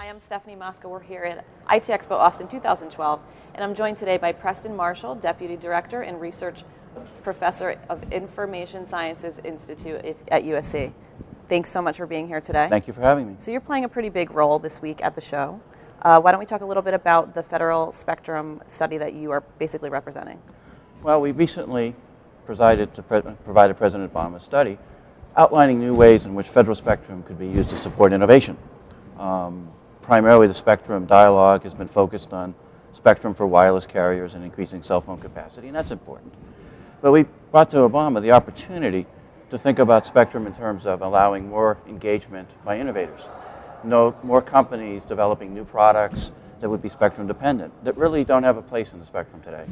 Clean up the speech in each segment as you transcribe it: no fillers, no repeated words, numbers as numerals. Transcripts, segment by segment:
Hi, I'm Stefanie Mosca. We're here at IT Expo Austin 2012, and I'm joined today by Preston Marshall, Deputy Director and Research Professor of Information Sciences Institute at USC. Thanks so much for being here today. Thank you for having me. So you're playing a pretty big role this week at the show. Why don't we talk a little bit about the federal spectrum study that you are basically representing? Well, we recently provided President Obama a study outlining new ways in which federal spectrum could be used to support innovation. Primarily, the spectrum dialogue has been focused on spectrum for wireless carriers and increasing cell phone capacity, and that's important. But we brought to Obama the opportunity to think about spectrum in terms of allowing more engagement by innovators. More companies developing new products that would be spectrum dependent, that really don't have a place in the spectrum today.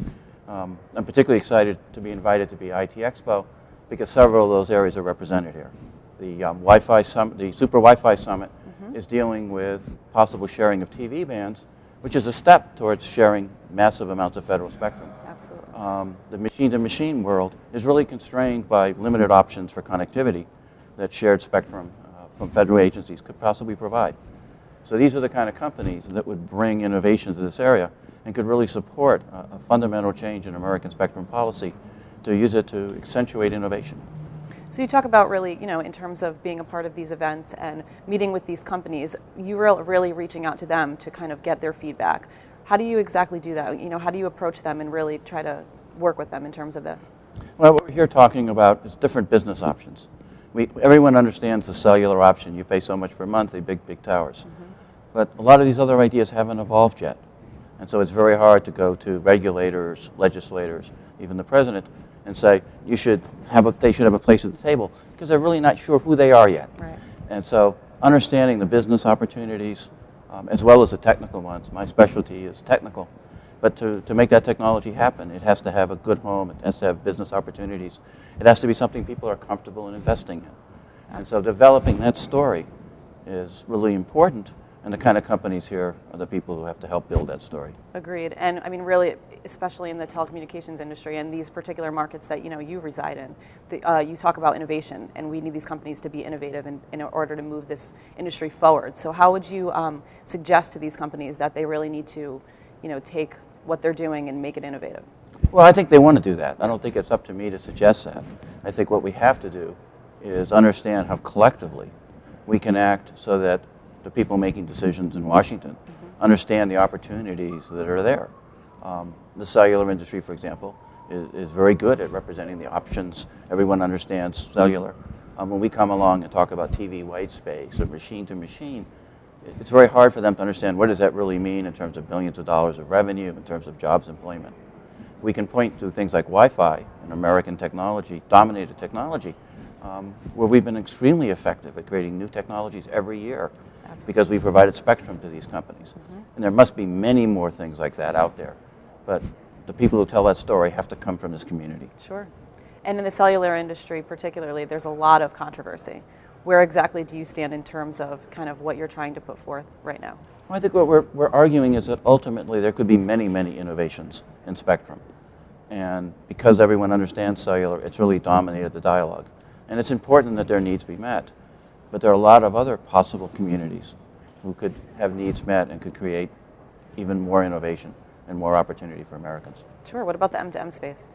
I'm particularly excited to be invited to be IT Expo because several of those areas are represented here. The Wi-Fi Summit, the Super Wi-Fi Summit, is dealing with possible sharing of TV bands, which is a step towards sharing massive amounts of federal spectrum. Absolutely. The machine-to-machine world is really constrained by limited options for connectivity that shared spectrum from federal agencies could possibly provide. So these are the kind of companies that would bring innovation to this area and could really support a fundamental change in American spectrum policy to use it to accentuate innovation. So you talk about really, in terms of being a part of these events and meeting with these companies, you're really reaching out to them to kind of get their feedback. How do you exactly do that? How do you approach them and really try to work with them in terms of this? Well, what we're here talking about is different business options. Everyone understands the cellular option. You pay so much per month, the big towers. But a lot of these other ideas haven't evolved yet. And so it's very hard to go to regulators, legislators, even the president, and say they should have a place at the table because they're really not sure who they are yet. Right. And so understanding the business opportunities as well as the technical ones. My specialty is technical. But to make that technology happen, it has to have a good home. It has to have business opportunities. It has to be something people are comfortable in investing in. Absolutely. And so developing that story is really important. And the kind of companies here are the people who have to help build that story. Agreed. And I mean, really, especially in the telecommunications industry and these particular markets that you reside in, you talk about innovation, and we need these companies to be innovative in order to move this industry forward. So how would you suggest to these companies that they really need to, take what they're doing and make it innovative? Well, I think they want to do that. I don't think it's up to me to suggest that. I think what we have to do is understand how collectively we can act so that the people making decisions in Washington understand the opportunities that are there. The cellular industry, for example, is very good at representing the options. Everyone understands cellular. When we come along and talk about TV white space or machine to machine, it's very hard for them to understand what does that really mean in terms of billions of dollars of revenue, in terms of jobs employment. We can point to things like Wi-Fi and American technology, dominated technology, where we've been extremely effective at creating new technologies every year. Absolutely. Because we provided spectrum to these companies. And there must be many more things like that out there. But the people who tell that story have to come from this community. Sure. And in the cellular industry particularly, there's a lot of controversy. Where exactly do you stand in terms of kind of what you're trying to put forth right now? Well, I think what we're arguing is that ultimately there could be many innovations in spectrum. And because everyone understands cellular, it's really dominated the dialogue. And it's important that their needs be met. But there are a lot of other possible communities who could have needs met and could create even more innovation and more opportunity for Americans. Sure. What about the M2M space?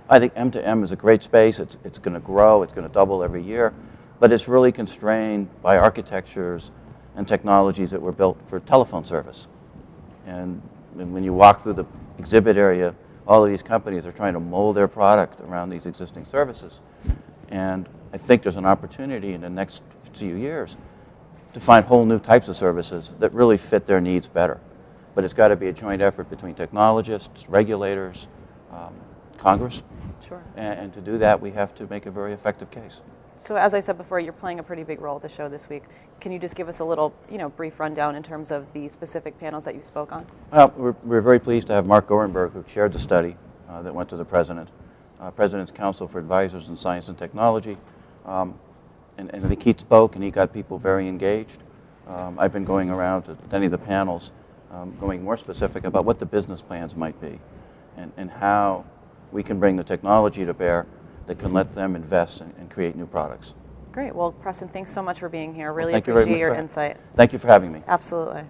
I think M2M is a great space. It's going to grow. It's going to double every year. But it's really constrained by architectures and technologies that were built for telephone service. And when you walk through the exhibit area, all of these companies are trying to mold their product around these existing services. And I think there's an opportunity in the next few years to find whole new types of services that really fit their needs better. But it's got to be a joint effort between technologists, regulators, Congress. Sure. And to do that, we have to make a very effective case. So as I said before, you're playing a pretty big role at the show this week. Can you just give us a little, brief rundown in terms of the specific panels that you spoke on? Well, we're very pleased to have Mark Gorenberg, who chaired the study that went to the President. President's Council for Advisors in Science and Technology. And he spoke, and he got people very engaged. I've been going around to many of the panels, going more specific about what the business plans might be and how we can bring the technology to bear that can let them invest and create new products. Great. Well, Preston, thanks so much for being here. Really appreciate your insight. Thank you for having me. Absolutely.